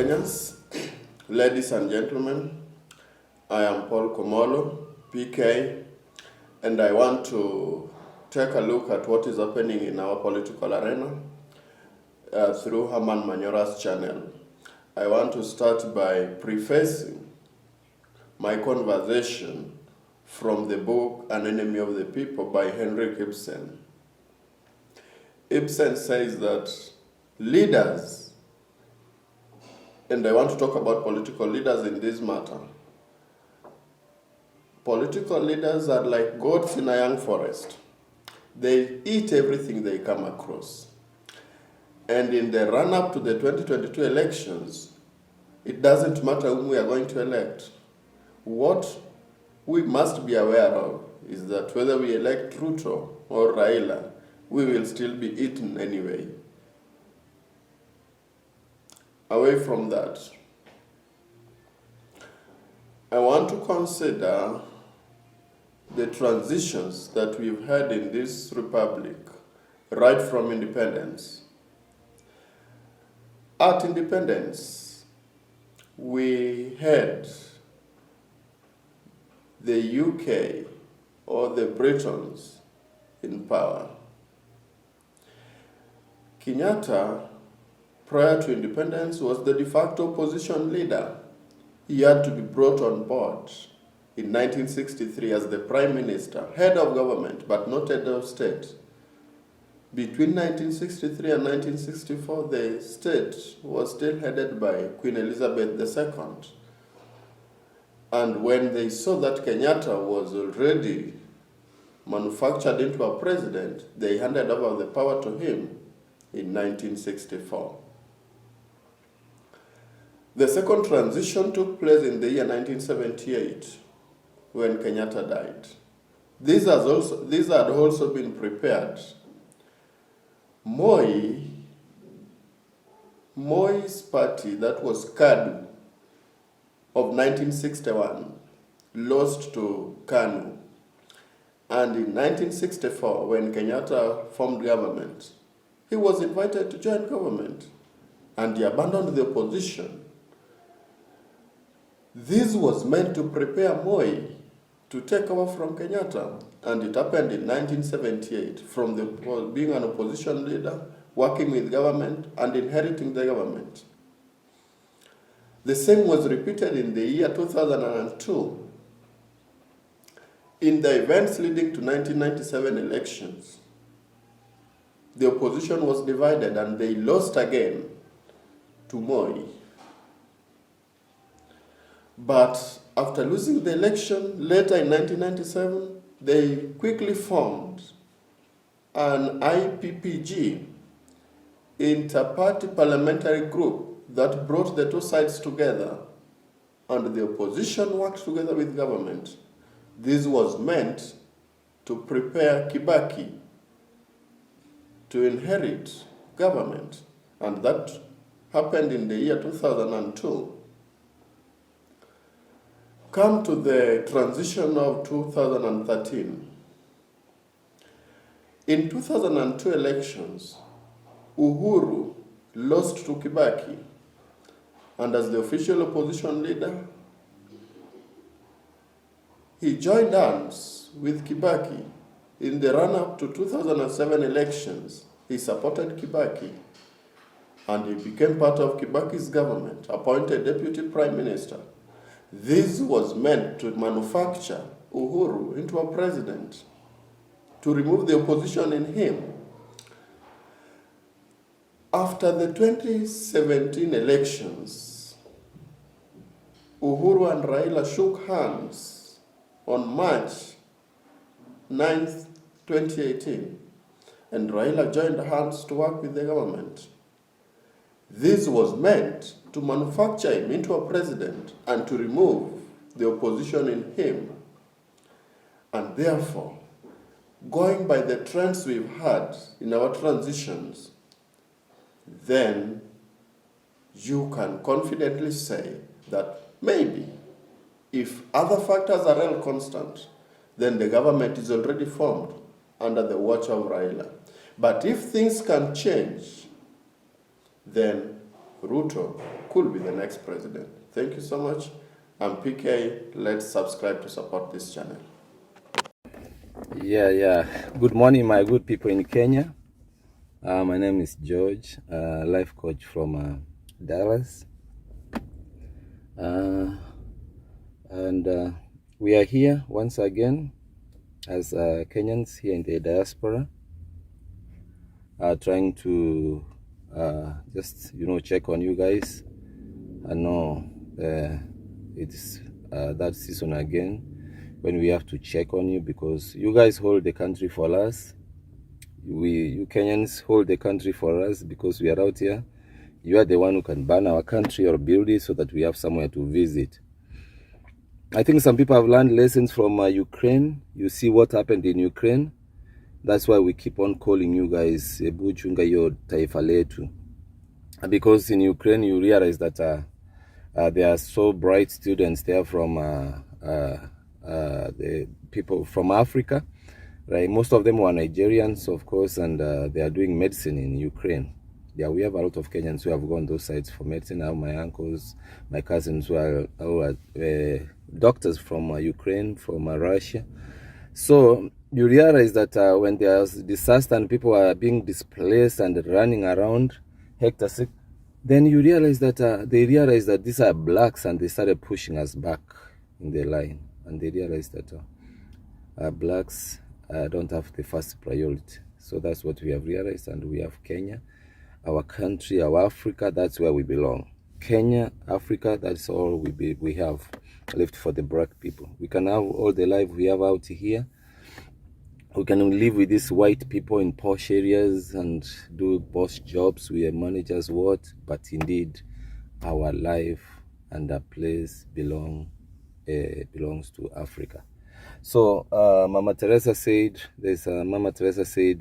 Kenyans, ladies and gentlemen, I am Paul Komolo, PK, and I want to take a look at what is happening in our political arena through Herman Manyora's channel. I want to start by prefacing my conversation from the book An Enemy of the People by Henrik Ibsen. Ibsen says that leaders, and I want to talk about political leaders in this matter. Political leaders are like goats in a young forest. They eat everything they come across. And in the run-up to the 2022 elections, it doesn't matter whom we are going to elect. What we must be aware of is that whether we elect Ruto or Raila, we will still be eaten anyway. Away from that, I want to consider the transitions that we've had in this republic right from independence. At independence, we had the UK or the Britons in power. Kenyatta, prior to independence, was the de facto opposition leader. He had to be brought on board in 1963 as the Prime Minister, head of government, but not head of state. Between 1963 and 1964, the state was still headed by Queen Elizabeth II. And when they saw that Kenyatta was already manufactured into a president, they handed over the power to him in 1964. The second transition took place in the year 1978 when Kenyatta died. These had also been prepared. Moi's party, that was KADU, of 1961, lost to KANU. And in 1964, when Kenyatta formed government, he was invited to join government, and he abandoned the opposition. This was meant to prepare Moi to take over from Kenyatta, and it happened in 1978, from being an opposition leader, working with government, and inheriting the government. The same was repeated in the year 2002. In the events leading to 1997 elections, the opposition was divided and they lost again to Moi. But after losing the election later in 1997, they quickly formed an IPPG, inter-party parliamentary group, that brought the two sides together, and the opposition worked together with government. This was meant to prepare Kibaki to inherit government, and that happened in the year 2002. Come to the transition of 2013. In 2002 elections, Uhuru lost to Kibaki, and as the official opposition leader, he joined hands with Kibaki. In the run-up to 2007 elections, he supported Kibaki, and he became part of Kibaki's government, appointed deputy prime minister. This was meant to manufacture Uhuru into a president, to remove the opposition in him. After the 2017 elections, Uhuru and Raila shook hands on March 9th, 2018, and Raila joined hands to work with the government. This was meant to manufacture him into a president and to remove the opposition in him. And therefore, going by the trends we've had in our transitions, then you can confidently say that maybe if other factors are held constant, then the government is already formed under the watch of Raila. But if things can change, then Ruto could be the next president. Thank you so much. I'm PK. Let's subscribe to support this channel. Yeah. Good morning, my good people in Kenya. My name is George, life coach from Dallas. And we are here once again as Kenyans here in the diaspora, trying to just, check on you guys. I know it's that season again when we have to check on you, because you guys hold the country for us. You Kenyans hold the country for us because we are out here. You are the one who can ban our country or build it so that we have somewhere to visit. I think some people have learned lessons from Ukraine. You see what happened in Ukraine. That's why we keep on calling you guys Ebu chunga yo taifa letu. Because in Ukraine you realize that there are so bright students there from the people from Africa. Right, most of them were Nigerians, of course, and they are doing medicine in Ukraine. Yeah, we have a lot of Kenyans who have gone those sides for medicine. I have my uncles, my cousins who are doctors from Ukraine, from Russia. So you realize that when there's disaster and people are being displaced and running around hectares, then you realize that they realize that these are blacks, and they started pushing us back in the line. And they realized that blacks don't have the first priority. So that's what we have realized, and we have Kenya, our country, our Africa. That's where we belong. Kenya, Africa, that's all we have left for the black people. We can have all the life we have out here. We can live with these white people in posh areas and do boss jobs. We are managers, but indeed our life and our place belongs to Africa. So Mama Teresa said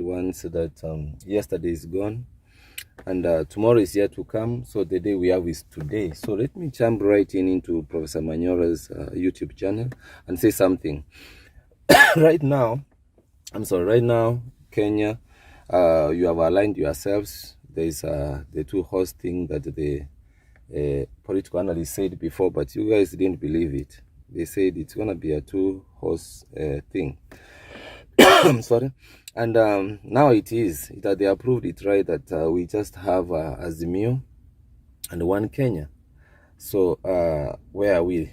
once that yesterday is gone and tomorrow is yet to come. So the day we have is today. So let me jump right into Professor Manyora's YouTube channel and say something. Right now, Kenya, you have aligned yourselves. There is the two-horse thing that the political analyst said before, but you guys didn't believe it. They said it's going to be a two-horse thing. I'm sorry. And now it is. They approved it, right, that we just have Azimio and one Kenya. So where are we?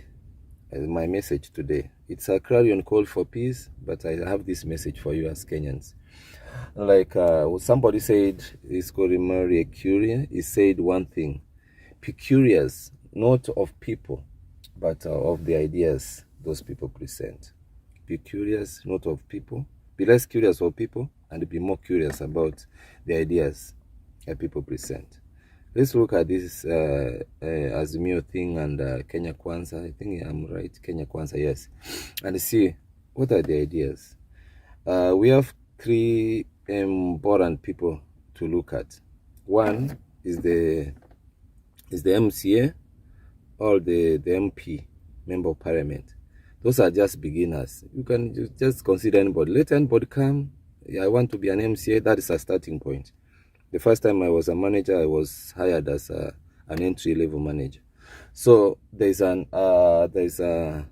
My message today. It's a clarion call for peace, but I have this message for you as Kenyans. Like somebody said, it's called Maria Curie. He said one thing: be curious, not of people, but of the ideas those people present. Be curious, not of people. Be less curious of people, and be more curious about the ideas that people present. Let's look at this Azimio thing and Kenya Kwanza. I think I'm right, Kenya Kwanza, yes. And see, what are the ideas? We have three important people to look at. One is the MCA or the MP, Member of Parliament. Those are just beginners. You can just consider anybody. Let anybody come. I want to be an MCA. That is a starting point. The first time I was a manager, I was hired as an entry-level manager. So there's an MCA,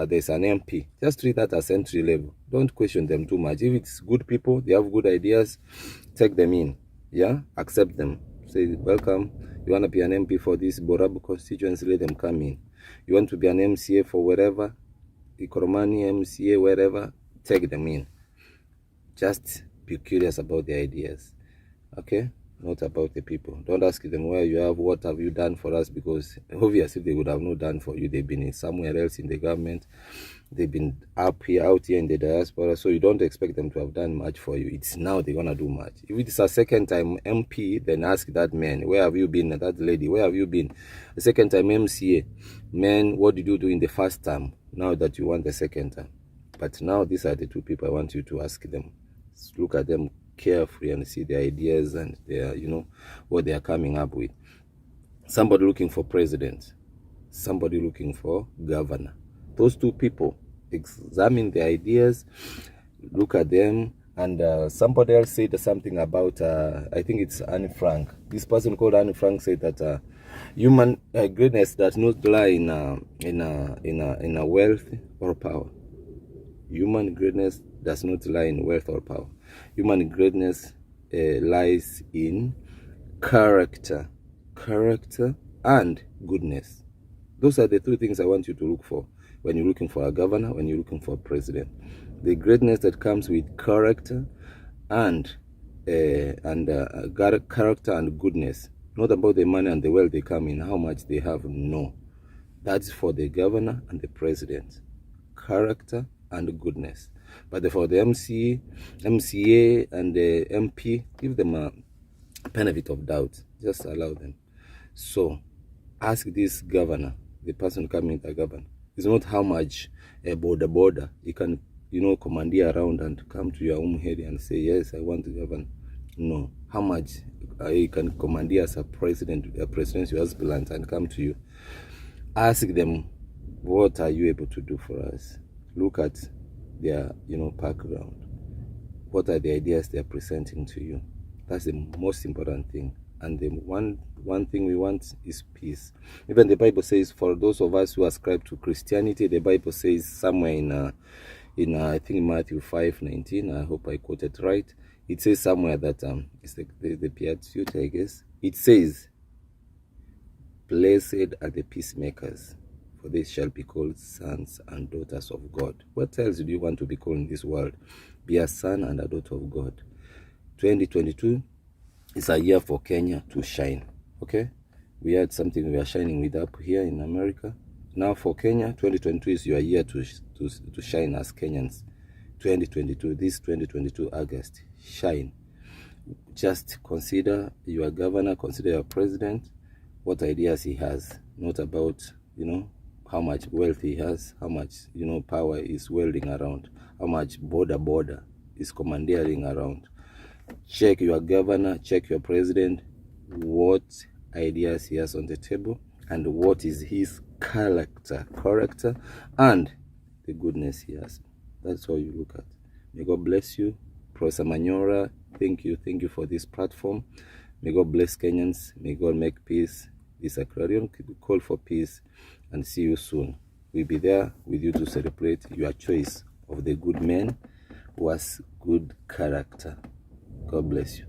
there's an MP. Just treat that as entry-level. Don't question them too much. If it's good people, they have good ideas, take them in. Yeah, accept them. Say, welcome. You want to be an MP for this Borabu constituency, let them come in. You want to be an MCA for wherever, Ikoromani, MCA, wherever, take them in. Just be curious about the ideas, okay? Not about the people. Don't ask them where you have, what have you done for us, because obviously they would have not done for you. They've been somewhere else in the government. They've been out here in the diaspora, so you don't expect them to have done much for you. It's now they're going to do much. If it's a second time MP, then ask that man, where have you been? That lady, where have you been? The second time MCA, man, what did you do in the first term, now that you want the second term? But now these are the two people I want you to ask them. Look at them carefully and see their ideas and their, what they are coming up with. Somebody looking for president, somebody looking for governor. Those two people, examine their ideas, look at them And somebody else said something about, I think it's Anne Frank. This person called Anne Frank said that human greatness does not lie in a wealth or power. Human greatness does not lie in wealth or power. Human greatness lies in character and goodness. Those are the two things I want you to look for when you're looking for a governor, when you're looking for a president. The greatness that comes with character and character and goodness. Not about the money and the wealth they come in, how much they have. No. That's for the governor and the president. Character and goodness. But for the MCA and the MP, give them a benefit of doubt. Just allow them. So ask this governor, the person coming to govern. It's not how much a border you can, commandeer around and come to your own area and say, yes, I want to govern. No. How much you can commandeer as a presidential aspirant and come to you. Ask them, what are you able to do for us? Look at their, background. What are the ideas they are presenting to you? That's the most important thing. And the one thing we want is peace. Even the Bible says, for those of us who ascribe to Christianity, the Bible says somewhere in I think Matthew 5:19, I hope I quoted right. It says somewhere that it's the Beatitude, I guess. It says, blessed are the peacemakers, for they shall be called sons and daughters of God. What else do you want to be called in this world? Be a son and a daughter of God. 2022 is a year for Kenya to shine. Okay? We had something we are shining with up here in America. Now for Kenya, 2022 is your year to shine as Kenyans. 2022, this 2022 August, shine. Just consider your governor, consider your president, what ideas he has, not about, how much wealth he has, how much, power is wielding around, how much border is commandeering around. Check your governor, check your president, what ideas he has on the table, and what is his character, and the goodness he has. That's all you look at. May God bless you. Professor Manyora, thank you for this platform. May God bless Kenyans. May God make peace. This Aquarium call for peace, and see you soon. We'll be there with you to celebrate your choice of the good man who has good character. God bless you.